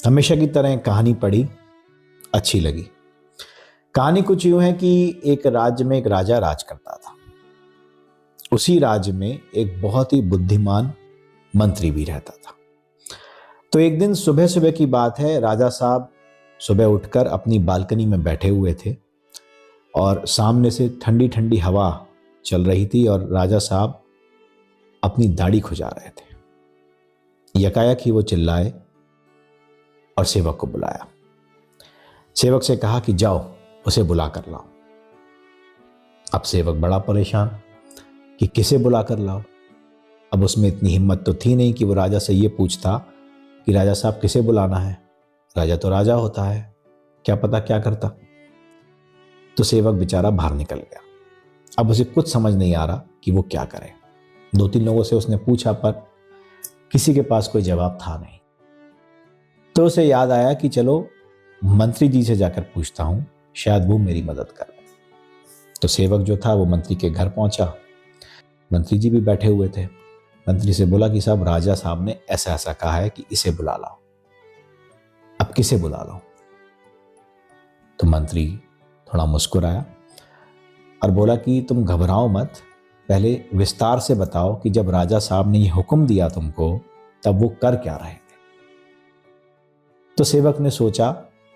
हमेशा की तरह कहानी पढ़ी, अच्छी लगी। कहानी कुछ यूं है कि एक राज्य में एक राजा राज करता था। उसी राज्य में एक बहुत ही बुद्धिमान मंत्री भी रहता था। तो एक दिन सुबह सुबह की बात है, राजा साहब सुबह उठकर अपनी बालकनी में बैठे हुए थे और सामने से ठंडी ठंडी हवा चल रही थी और राजा साहब अपनी दाढ़ी खुजा रहे थे। यकायक ही वो चिल्लाए और सेवक को बुलाया। सेवक से कहा कि जाओ उसे बुला कर लाओ। अब सेवक बड़ा परेशान कि किसे बुला कर लाओ। अब उसमें इतनी हिम्मत तो थी नहीं कि वो राजा से ये पूछता कि राजा साहब किसे बुलाना है। राजा तो राजा होता है, क्या पता क्या करता। तो सेवक बेचारा बाहर निकल गया। अब उसे कुछ समझ नहीं आ रहा कि वो क्या करे। 2-3 लोगों से उसने पूछा पर किसी के पास कोई जवाब था नहीं। तो उसे याद आया कि चलो मंत्री जी से जाकर पूछता हूं, शायद वो मेरी मदद कर ले। तो सेवक जो था वो मंत्री के घर पहुंचा। मंत्री जी भी बैठे हुए थे। मंत्री से बोला कि साहब, राजा साहब ने ऐसा ऐसा कहा है कि इसे बुला लाओ। अब किसे बुला लाओ? तो मंत्री थोड़ा मुस्कुराया और बोला कि तुम घबराओ मत, पहले विस्तार से बताओ कि जब राजा साहब ने ये हुक्म दिया तुमको तब वो कर क्या रहे थे। तो सेवक ने सोचा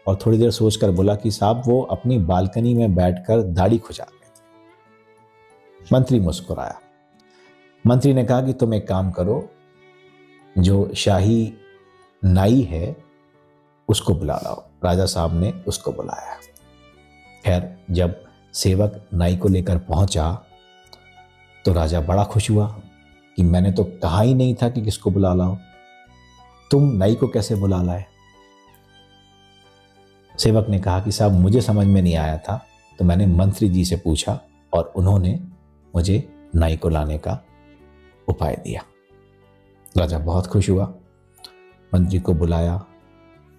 और थोड़ी देर सोचकर बोला कि साहब वो अपनी बालकनी में बैठकर दाढ़ी खुजा रहे थे। मंत्री मुस्कुराया। मंत्री ने कहा कि तुम एक काम करो, जो शाही नाई है उसको बुला लाओ। राजा साहब ने उसको बुलाया। खैर, जब सेवक नाई को लेकर पहुंचा तो राजा बड़ा खुश हुआ कि मैंने तो कहा ही नहीं था कि किसको बुला लाओ, तुम नाई को कैसे बुला लाए। सेवक ने कहा कि साहब मुझे समझ में नहीं आया था तो मैंने मंत्री जी से पूछा और उन्होंने मुझे नाई को लाने का उपाय दिया। राजा बहुत खुश हुआ, मंत्री को बुलाया,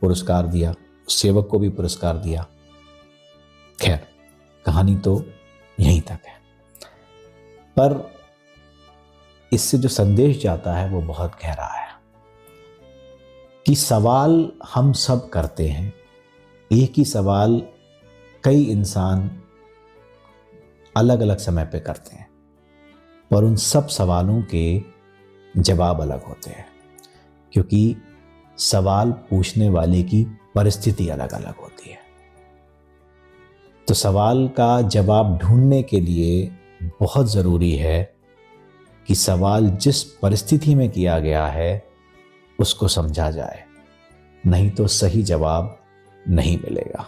पुरस्कार दिया, सेवक को भी पुरस्कार दिया। खैर, कहानी तो यहीं तक है, पर इससे जो संदेश जाता है वो बहुत गहरा है कि सवाल हम सब करते हैं। एक ही सवाल कई इंसान अलग अलग समय पे करते हैं, पर उन सब सवालों के जवाब अलग होते हैं, क्योंकि सवाल पूछने वाले की परिस्थिति अलग अलग होती है। तो सवाल का जवाब ढूंढने के लिए बहुत ज़रूरी है कि सवाल जिस परिस्थिति में किया गया है उसको समझा जाए, नहीं तो सही जवाब नहीं मिलेगा।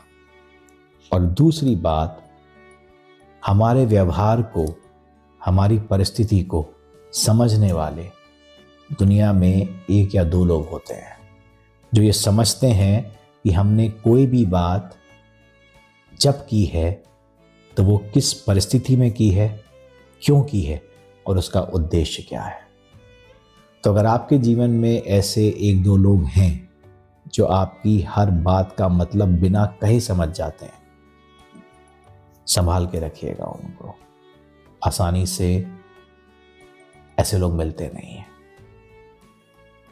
और दूसरी बात, हमारे व्यवहार को, हमारी परिस्थिति को समझने वाले दुनिया में 1 या 2 लोग होते हैं जो ये समझते हैं कि हमने कोई भी बात जब की है तो वो किस परिस्थिति में की है, क्यों की है और उसका उद्देश्य क्या है। तो अगर आपके जीवन में ऐसे 1-2 लोग हैं जो आपकी हर बात का मतलब बिना कहे समझ जाते हैं, संभाल के रखिएगा उनको। आसानी से ऐसे लोग मिलते नहीं हैं।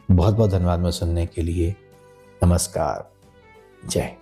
बहुत बहुत धन्यवाद मुझे सुनने के लिए। नमस्कार, जय।